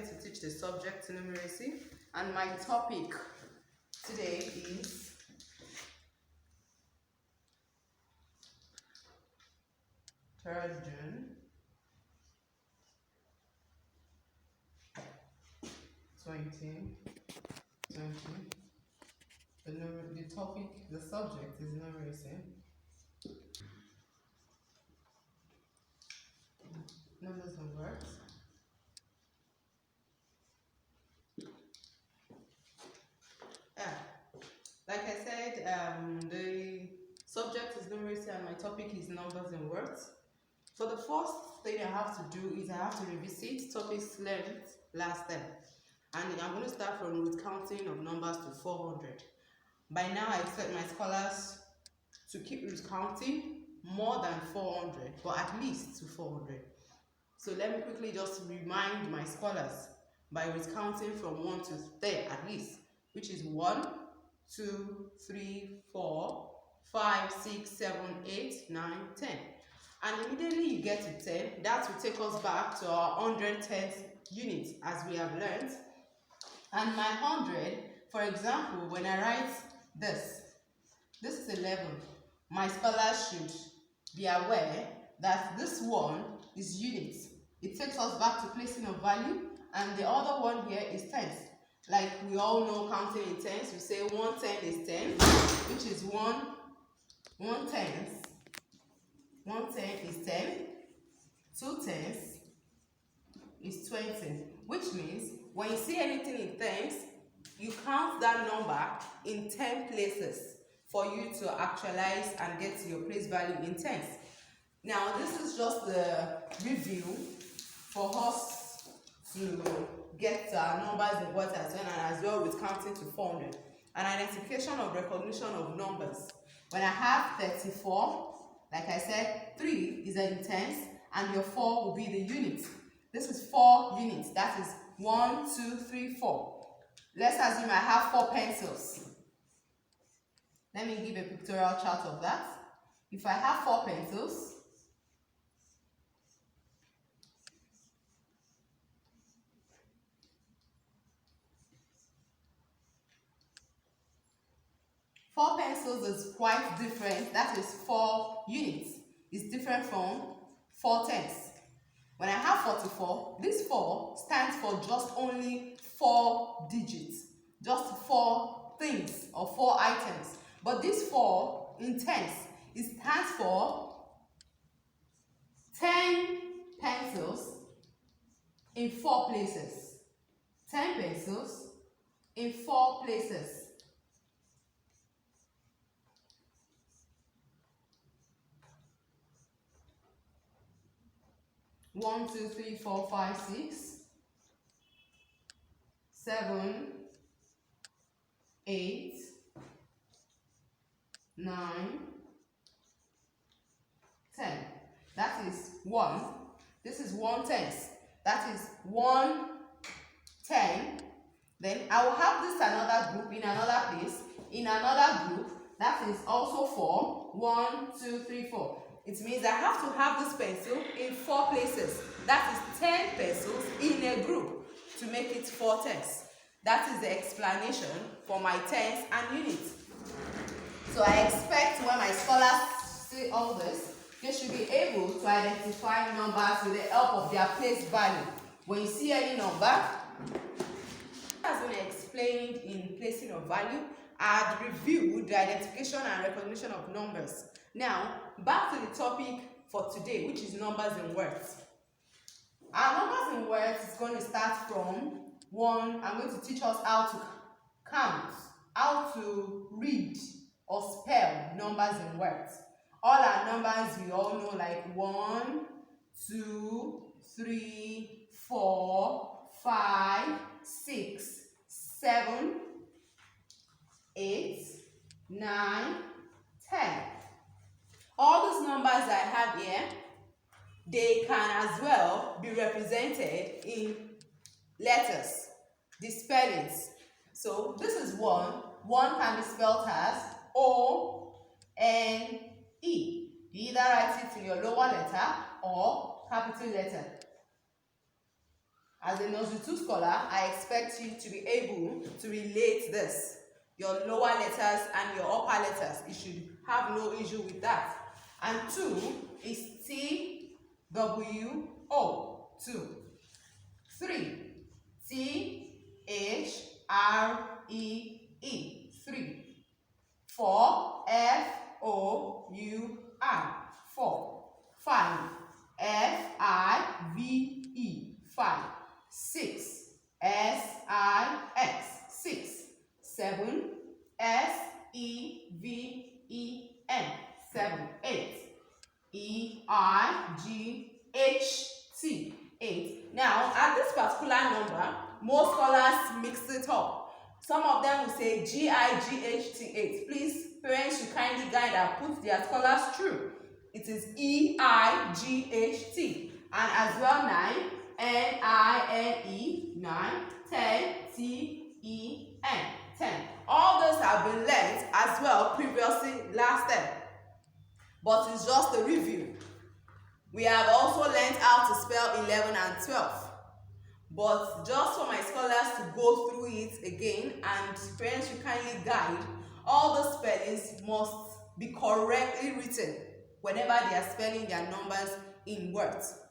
going to teach the subject numeracy, and my topic today is June 2020. The subject is numeracy. Numbers and words. Like I said, the subject is numeracy and my topic is numbers and words. So the first thing I have to do is I have to revisit topics learned last time. And I'm going to start from root counting of numbers to 400. By now, I expect my scholars to keep root counting more than 400, but at least to 400. So let me quickly just remind my scholars by root counting from 1 to 10 at least, which is 1, 2, 3, 4, 5, 6, 7, 8, 9, 10. And immediately you get to 10, that will take us back to our 110th unit as we have learned. And my 100, for example, when I write this is 11. My scholars should be aware that this one is units. It takes us back to placing of value, and the other one here is tens. Like we all know counting in tens, we say 110 is 10, which is 1 tenth. 110 is 10, 2 tenths is 20, which means when you see anything in tens, you count that number in 10 places for you to actualize and get to your place value in tens. Now, this is just the review for us to get to our numbers and words as well, and as well with counting to 400. An identification of recognition of numbers. When I have 34, like I said, 3 is in tens, and your 4 will be the unit. This is 4 units. That is 1, 2, 3, 4. Let's assume I have 4 pencils. Let me give a pictorial chart of that. If I have 4 pencils, is quite different. That is 4 units. It's different from 4 tenths. When I have 44, this 4 stands for just only 4 digits, just 4 things or 4 items. But this 4 in tenths, it stands for 10 pencils in 4 places. 10 pencils in 4 places. 1, 2, 3, 4, 5, 6, 7, 8, 9, 10. That is 1. This is 1 tenth. That is 1 10. Then I will have this another group in another place. In another group, that is also 4. 1, 2, 3, 4. It means I have to have this pencil in 4 places. That is 10 pencils in a group to make it 4 tenths. That is the explanation for my tenths and units. So I expect when my scholars see all this, they should be able to identify numbers with the help of their place value. When you see any number, as we explained in placing of value, I had reviewed the identification and recognition of numbers. Now, back to the topic for today, which is numbers and words. Our numbers and words is going to start from 1. I'm going to teach us how to count, how to read or spell numbers and words. All our numbers we all know, like 1, 2, 3, 4, 5, 6, 7, 8, 9, 10. All these numbers I have here, they can as well be represented in letters, the spellings. So this is 1. 1 can be spelled as O-N-E. You either write it in your lower letter or capital letter. As a nursery 2 scholar, I expect you to be able to relate this. Your lower letters and your upper letters, you should have no issue with that. And 2 is T-W-O, 2. 3, T-H-R-E-E, 3. 4, F-O-U-R, 4. 5, F-I-V-E, 5. 6, S-I-X, 6. 7, S-E-V-E-N, 7. 8, E-I-G-H-T, 8. Now, at this particular number, most scholars mix it up. Some of them will say G-I-G-H-T, 8. Please, parents should kindly guide and put their scholars through. It is E-I-G-H-T. And as well, 9, N-I-N-E, 9, 10, T-E-N, 10. All those have been learned as well previously last time, but it's just a review. We have also learned how to spell 11 and 12, but just for my scholars to go through it again, and parents should kindly guide, all the spellings must be correctly written whenever they are spelling their numbers in words.